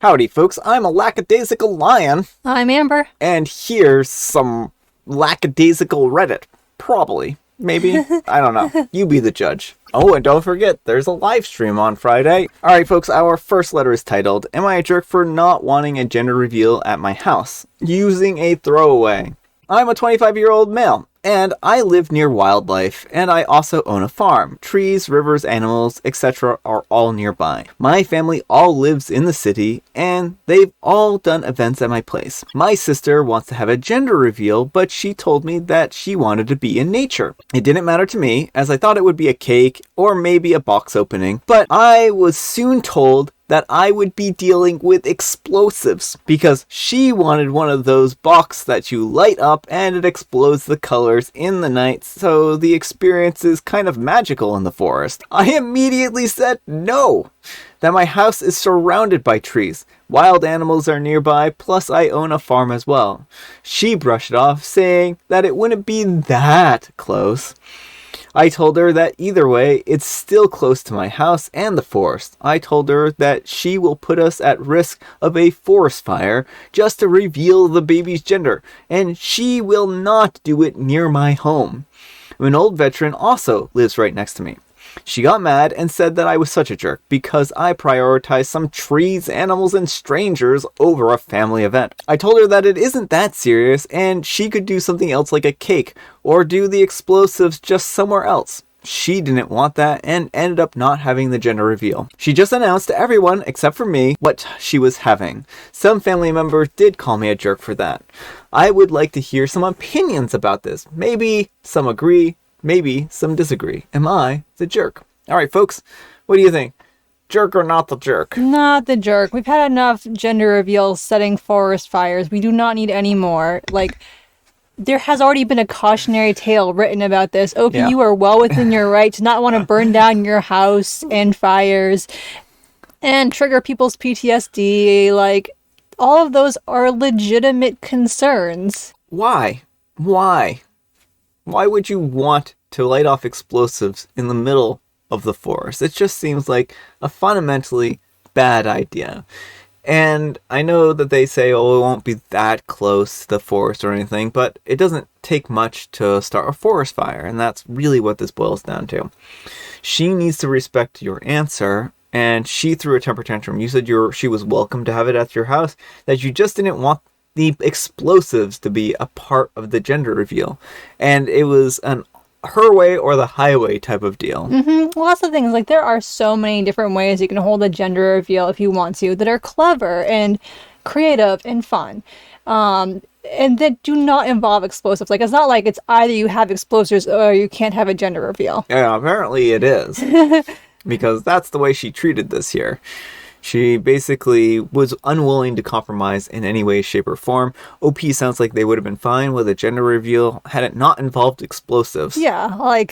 Howdy, folks. I'm a lackadaisical lion. I'm Amber. And here's some lackadaisical Reddit. Probably. Maybe. I don't know. You be the judge. Oh, and don't forget, there's a live stream on Friday. Alright, folks, our first letter is titled, Am I a jerk for not wanting a gender reveal at my house? Using a throwaway. I'm a 25-year-old male, and I live near wildlife, and I also own a farm. Trees, rivers, animals, etc. are all nearby. My family all lives in the city, and they've all done events at my place. My sister wants to have a gender reveal, but she told me that she wanted to be in nature. It didn't matter to me, as I thought it would be a cake, or maybe a box opening, but I was soon told that I would be dealing with explosives because she wanted one of those boxes that you light up and it explodes the colors in the night, so the experience is kind of magical in the forest. I immediately said no, that my house is surrounded by trees. Wild animals are nearby, plus I own a farm as well. She brushed it off, saying that it wouldn't be that close. I told her that either way, it's still close to my house and the forest. I told her that she will put us at risk of a forest fire just to reveal the baby's gender, and she will not do it near my home. An old veteran also lives right next to me. She got mad and said that I was such a jerk because I prioritized some trees, animals, and strangers over a family event. I told her that it isn't that serious and she could do something else like a cake or do the explosives just somewhere else. She didn't want that and ended up not having the gender reveal. She just announced to everyone except for me what she was having. Some family members did call me a jerk for that. I would like to hear some opinions about this. Maybe some agree. Maybe some disagree. Am I the jerk? Alright, folks, what do you think? Jerk or not the jerk? Not the jerk. We've had enough gender reveals setting forest fires. We do not need any more. There has already been a cautionary tale written about this. OP, yeah. You are well within your right to not want to burn down your house and fires and trigger people's PTSD. All of those are legitimate concerns. Why? Why would you want to light off explosives in the middle of the forest? It just seems like a fundamentally bad idea. And I know that they say, oh, it won't be that close to the forest or anything, but it doesn't take much to start a forest fire, and that's really what this boils down to. She needs to respect your answer, and she threw a temper tantrum. You said she was welcome to have it at your house, that you just didn't want the explosives to be a part of the gender reveal. And it was an her way or the highway type of deal. Mm-hmm. Well, that's the thing. Is there are so many different ways you can hold a gender reveal if you want to that are clever and creative and fun. And that do not involve explosives. It's not like it's either you have explosives or you can't have a gender reveal. Yeah, apparently it is. Because that's the way she treated this here. She basically was unwilling to compromise in any way, shape, or form. OP sounds like they would have been fine with a gender reveal had it not involved explosives. Yeah,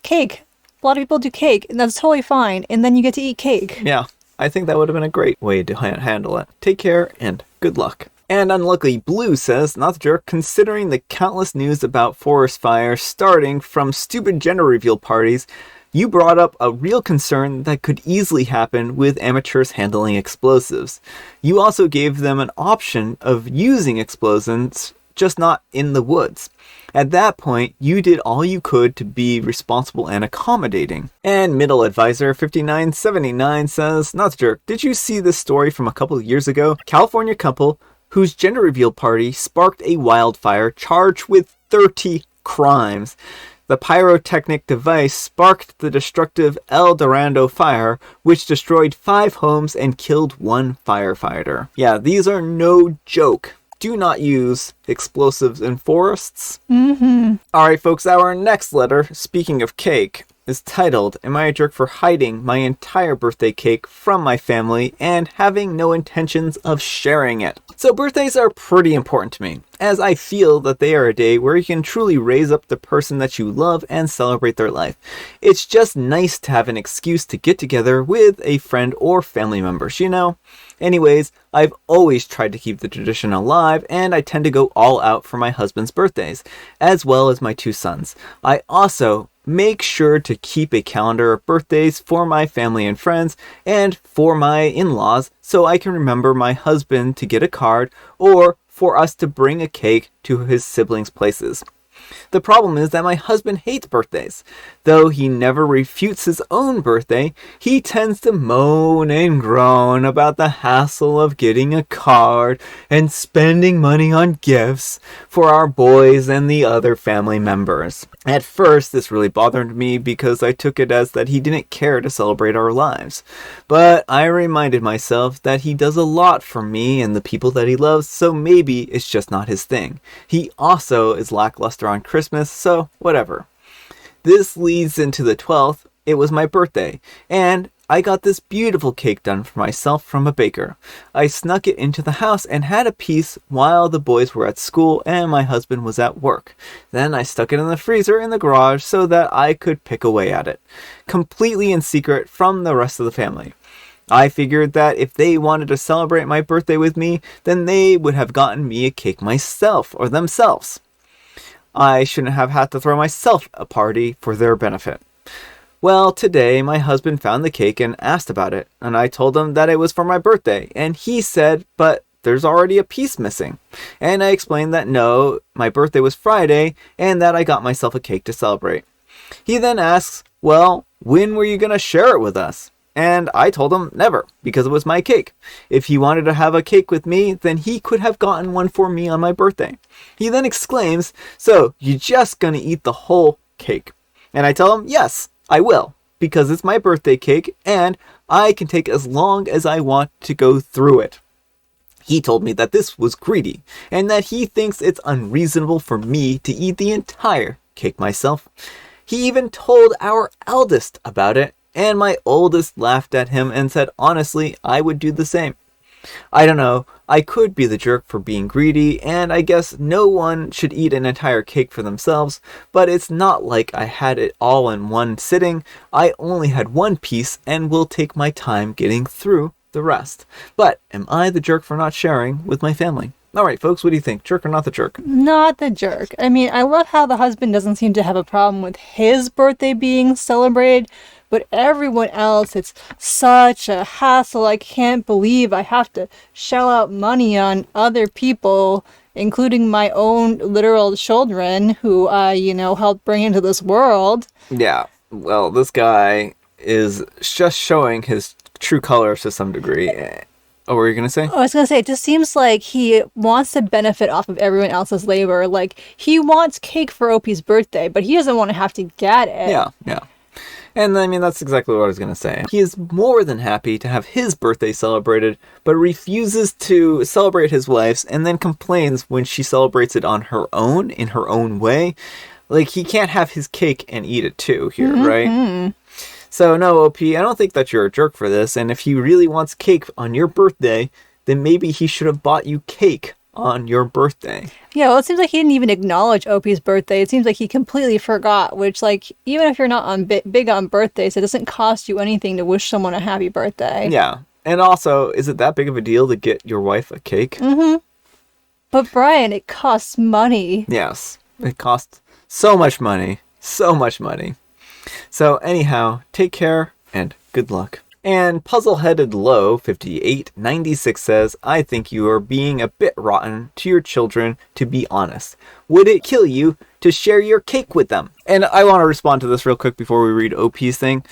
cake. A lot of people do cake, and that's totally fine. And then you get to eat cake. Yeah, I think that would have been a great way to handle it. Take care, and good luck. And Unlucky Blue says, not the jerk, considering the countless news about forest fires starting from stupid gender reveal parties, you brought up a real concern that could easily happen with amateurs handling explosives. You also gave them an option of using explosives, just not in the woods. At that point, you did all you could to be responsible and accommodating. And Middle Advisor 5979 says, not the jerk, did you see this story from a couple of years ago? California couple whose gender reveal party sparked a wildfire charged with 30 crimes. The pyrotechnic device sparked the destructive El Dorado fire, which destroyed 5 homes and killed 1 firefighter. Yeah, these are no joke. Do not use explosives in forests. Mm-hmm. Alright, folks, our next letter, speaking of cake, is titled, Am I a jerk for hiding my entire birthday cake from my family and having no intentions of sharing it? So birthdays are pretty important to me, as I feel that they are a day where you can truly raise up the person that you love and celebrate their life. It's just nice to have an excuse to get together with a friend or family members, you know? Anyways, I've always tried to keep the tradition alive, and I tend to go all out for my husband's birthdays, as well as my 2 sons. I also make sure to keep a calendar of birthdays for my family and friends and for my in-laws so I can remember my husband to get a card or for us to bring a cake to his siblings' places. The problem is that my husband hates birthdays. Though he never refutes his own birthday, he tends to moan and groan about the hassle of getting a card and spending money on gifts for our boys and the other family members. At first, this really bothered me because I took it as that he didn't care to celebrate our lives. But I reminded myself that he does a lot for me and the people that he loves, so maybe it's just not his thing. He also is lackluster on Christmas, so whatever. This leads into the 12th. It was my birthday, and I got this beautiful cake done for myself from a baker. I snuck it into the house and had a piece while the boys were at school and my husband was at work. Then I stuck it in the freezer in the garage so that I could pick away at it, completely in secret from the rest of the family. I figured that if they wanted to celebrate my birthday with me, then they would have gotten me a cake myself or themselves. I shouldn't have had to throw myself a party for their benefit. Well, today my husband found the cake and asked about it, and I told him that it was for my birthday, and he said, but there's already a piece missing. And I explained that no, my birthday was Friday, and that I got myself a cake to celebrate. He then asks, well, when were you going to share it with us? And I told him never, because it was my cake. If he wanted to have a cake with me, then he could have gotten one for me on my birthday. He then exclaims, so you're just going to eat the whole cake? And I tell him, yes, I will, because it's my birthday cake, and I can take as long as I want to go through it. He told me that this was greedy, and that he thinks it's unreasonable for me to eat the entire cake myself. He even told our eldest about it, and my oldest laughed at him and said, honestly, I would do the same. I don't know, I could be the jerk for being greedy, and I guess no one should eat an entire cake for themselves, but it's not like I had it all in one sitting. I only had one piece and will take my time getting through the rest. But am I the jerk for not sharing with my family? Alright folks, what do you think? Jerk or not the jerk? Not the jerk. I mean, I love how the husband doesn't seem to have a problem with his birthday being celebrated, but everyone else, it's such a hassle. I can't believe I have to shell out money on other people, including my own literal children who I, helped bring into this world. Yeah, well, this guy is just showing his true colors to some degree. Oh, what were you going to say? I was going to say, it just seems like he wants to benefit off of everyone else's labor. Like, he wants cake for Opie's birthday, but he doesn't want to have to get it. Yeah. And I mean, that's exactly what I was going to say. He is more than happy to have his birthday celebrated, but refuses to celebrate his wife's and then complains when she celebrates it on her own, in her own way. Like, he can't have his cake and eat it too here, right? So, no, OP, I don't think that you're a jerk for this, and if he really wants cake on your birthday, then maybe he should have bought you cake on your birthday. Yeah, well, it seems like he didn't even acknowledge Opie's birthday. It seems like he completely forgot, which, like, even if you're not on big on birthdays, it doesn't cost you anything to wish someone a happy birthday. Yeah, and also, is it that big of a deal to get your wife a cake? But, Brian, it costs money. Yes, it costs so much money. So much money. So, anyhow, take care and good luck. And Puzzle-Headed Low 5896 says, I think you are being a bit rotten to your children, to be honest. Would it kill you to share your cake with them? And I want to respond to this real quick before we read OP's thing.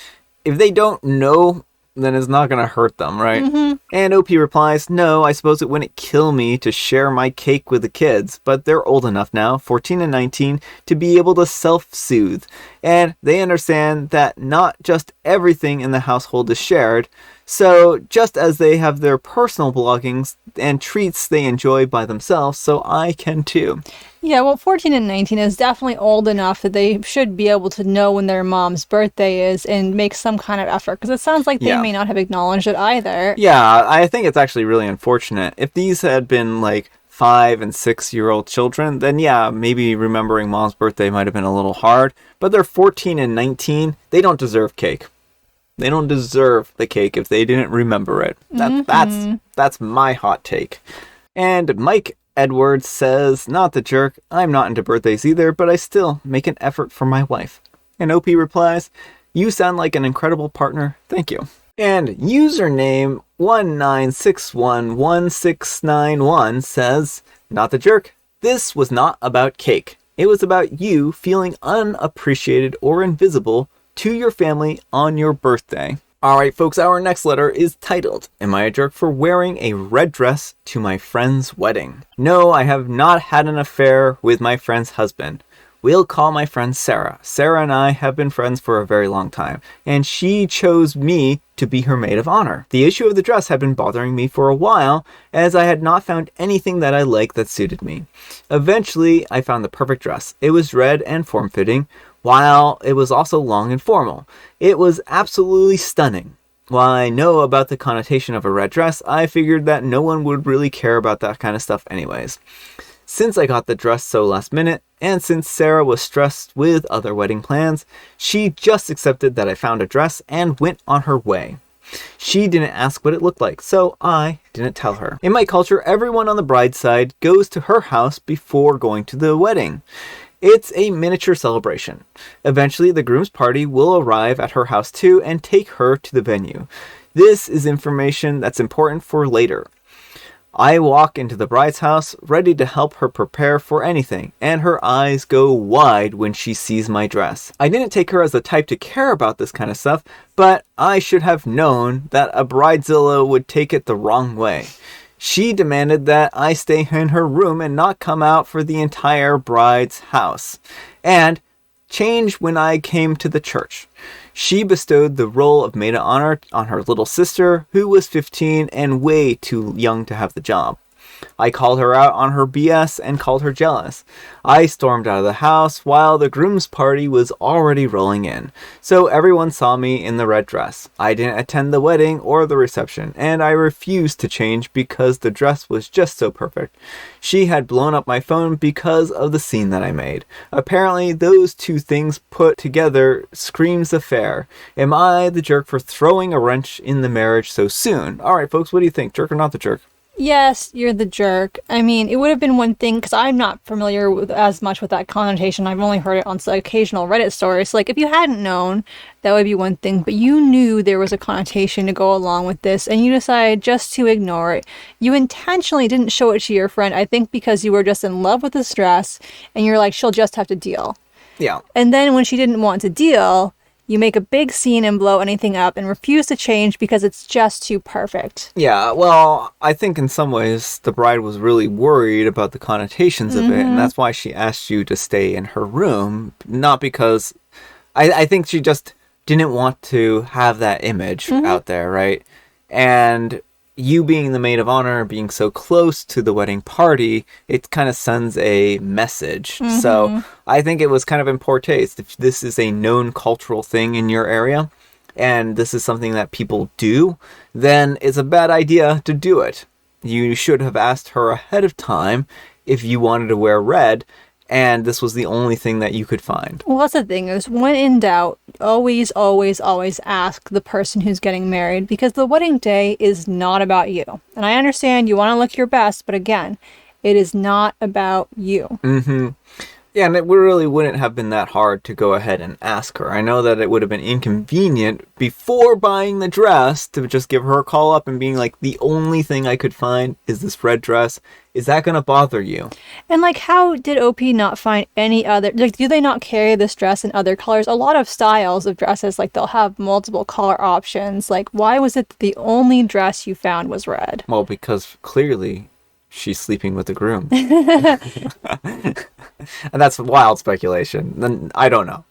If they don't know, then it's not going to hurt them, right? And OP replies, no, I suppose it wouldn't kill me to share my cake with the kids, but they're old enough now, 14 and 19, to be able to self-soothe. And they understand that not just everything in the household is shared, so just as they have their personal belongings and treats they enjoy by themselves, so I can too. Yeah, well, 14 and 19 is definitely old enough that they should be able to know when their mom's birthday is and make some kind of effort, because it sounds like they may not have acknowledged it either. Yeah, I think it's actually really unfortunate. If these had been like 5 and 6-year-old children, then yeah, maybe remembering mom's birthday might have been a little hard, but they're 14 and 19, they don't deserve cake. They don't deserve the cake if they didn't remember it. That's my hot take. And Mike Edwards says, not the jerk, I'm not into birthdays either, but I still make an effort for my wife. And OP replies, "You sound like an incredible partner. Thank you." And username 19611691 says, "Not the jerk. This was not about cake. It was about you feeling unappreciated or invisible to your family on your birthday." Alright folks, our next letter is titled, "Am I a jerk for wearing a red dress to my friend's wedding?" No, I have not had an affair with my friend's husband. We'll call my friend Sarah. Sarah and I have been friends for a very long time, and she chose me to be her maid of honor. The issue of the dress had been bothering me for a while, as I had not found anything that I liked that suited me. Eventually, I found the perfect dress. It was red and form-fitting, while it was also long and formal. It was absolutely stunning. While I know about the connotation of a red dress, I figured that no one would really care about that kind of stuff anyways. Since I got the dress so last minute, and since Sarah was stressed with other wedding plans, she just accepted that I found a dress and went on her way. She didn't ask what it looked like, so I didn't tell her. In my culture, everyone on the bride's side goes to her house before going to the wedding. It's a miniature celebration. Eventually, the groom's party will arrive at her house too and take her to the venue. This is information that's important for later. I walk into the bride's house, ready to help her prepare for anything, and her eyes go wide when she sees my dress. I didn't take her as the type to care about this kind of stuff, but I should have known that a bridezilla would take it the wrong way. She demanded that I stay in her room and not come out for the entire bride's house, and change when I came to the church. She bestowed the role of maid of honor on her little sister, who was 15 and way too young to have the job. I called her out on her BS and called her jealous. I stormed out of the house while the groom's party was already rolling in, so everyone saw me in the red dress. I didn't attend the wedding or the reception, and I refused to change because the dress was just so perfect. She had blown up my phone because of the scene that I made. Apparently, those two things put together screams affair. Am I the jerk for throwing a wrench in the marriage so soon? Alright folks, what do you think? Jerk or not the jerk? Yes, you're the jerk. I mean, it would have been one thing, because I'm not familiar with as much with that connotation. I've only heard it on occasional Reddit stories. Like, if you hadn't known, that would be one thing. But you knew there was a connotation to go along with this, and you decided just to ignore it. You intentionally didn't show it to your friend, I think because you were just in love with this dress, and you're like, she'll just have to deal. Yeah. And then when she didn't want to deal, you make a big scene and blow anything up and refuse to change because it's just too perfect. Yeah, well, I think in some ways the bride was really worried about the connotations of it, and that's why she asked you to stay in her room, not because... I think she just didn't want to have that image out there, right? And you being the maid of honor, being so close to the wedding party, it kind of sends a message. So I think it was kind of in poor taste. If this is a known cultural thing in your area, and this is something that people do, then it's a bad idea to do it. You should have asked her ahead of time if you wanted to wear red, and this was the only thing that you could find. Well, that's the thing is, when in doubt, always, always, always ask the person who's getting married, because the wedding day is not about you. And I understand you want to look your best, but again, it is not about you. Yeah, and it really wouldn't have been that hard to go ahead and ask her. I know that it would have been inconvenient before buying the dress to just give her a call up and being like, the only thing I could find is this red dress. Is that going to bother you? And like, how did OP not find any other, like, do they not carry this dress in other colors? A lot of styles of dresses, like, they'll have multiple color options. Like, why was it that the only dress you found was red? Well, because clearly she's sleeping with the groom. And that's wild speculation. Then I don't know.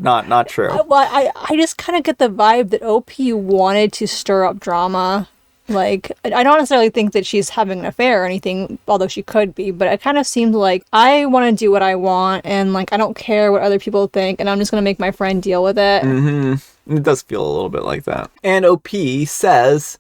Not true. Well, I just kind of get the vibe that OP wanted to stir up drama. Like, I don't necessarily think that she's having an affair or anything, although she could be, but it kind of seemed like, I want to do what I want, and like, I don't care what other people think, and I'm just going to make my friend deal with it. It does feel a little bit like that. And OP says,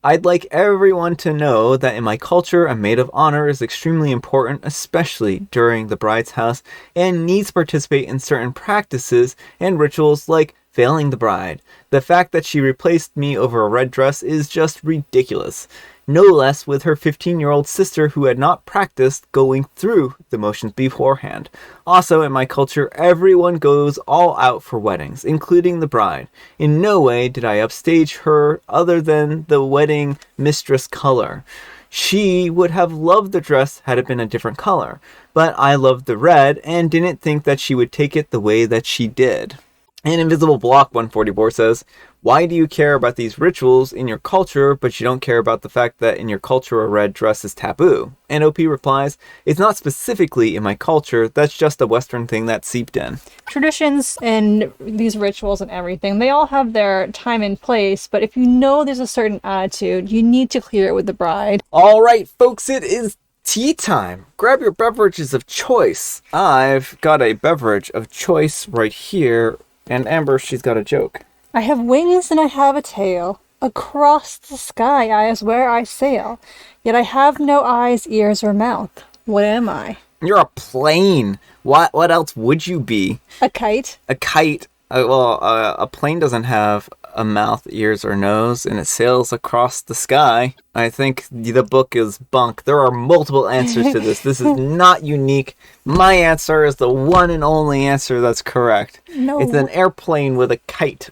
I'd like everyone to know that in my culture, a maid of honor is extremely important, especially during the bride's house, and needs to participate in certain practices and rituals like veiling the bride. The fact that she replaced me over a red dress is just ridiculous. no less with her 15-year-old sister who had not practiced going through the motions beforehand. Also, in my culture, everyone goes all out for weddings, including the bride. In no way did I upstage her other than the wedding mistress color. She would have loved the dress had it been a different color, but I loved the red and didn't think that she would take it the way that she did. And Invisible Block 144 says, why do you care about these rituals in your culture, but you don't care about the fact that in your culture a red dress is taboo? And OP replies, it's not specifically in my culture, that's just a Western thing that seeped in. Traditions and these rituals and everything, they all have their time and place, but if you know there's a certain attitude, you need to clear it with the bride. All right, folks, it is tea time. Grab your beverages of choice. I've got a beverage of choice right here. And Amber, she's got a joke. I have wings and I have a tail. Across the sky I is where I sail. Yet I have no eyes, ears, or mouth. What am I? You're a plane. What else would you be? A kite. A kite. A plane doesn't have a mouth, ears, or nose, and it sails across the sky. I think the book is bunk. There are multiple answers to this. This is not unique. My answer is the one and only answer that's correct. No. It's an airplane with a kite.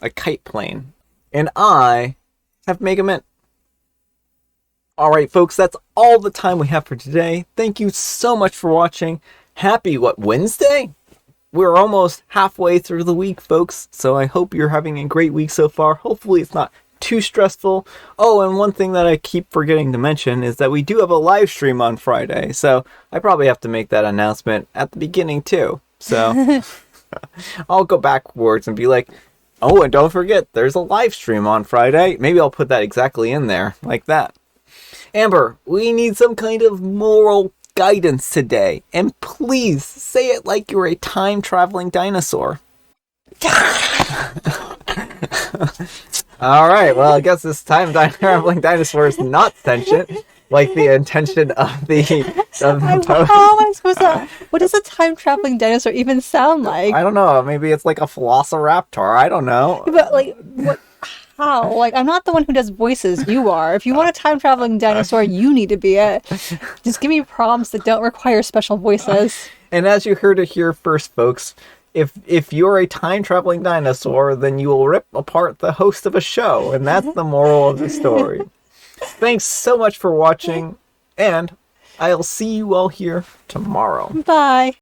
A kite plane. And I have Mega Mint. Alright, folks, that's all the time we have for today. Thank you so much for watching. Happy, Wednesday? We're almost halfway through the week, folks, so I hope you're having a great week so far. Hopefully it's not too stressful. Oh, and one thing that I keep forgetting to mention is that we do have a live stream on Friday, so I probably have to make that announcement at the beginning too. So I'll go backwards and be like, oh, and don't forget, there's a live stream on Friday. Maybe I'll put that exactly in there, like that. Amber, we need some kind of moral guidance today, and please say it like you're a time-traveling dinosaur. Alright, well, I guess this time-traveling dinosaur is not sentient, like the intention of the post. How am I supposed to... What does a time-traveling dinosaur even sound like? I don't know, maybe it's like a velociraptor, I don't know. But, like, what... How? Like, I'm not the one who does voices. You are. If you want a time-traveling dinosaur, you need to be it. Just give me prompts that don't require special voices. And as you heard it here first, folks, if you're a time-traveling dinosaur, then you will rip apart the host of a show. And that's the moral of the story. Thanks so much for watching, and I'll see you all here tomorrow. Bye.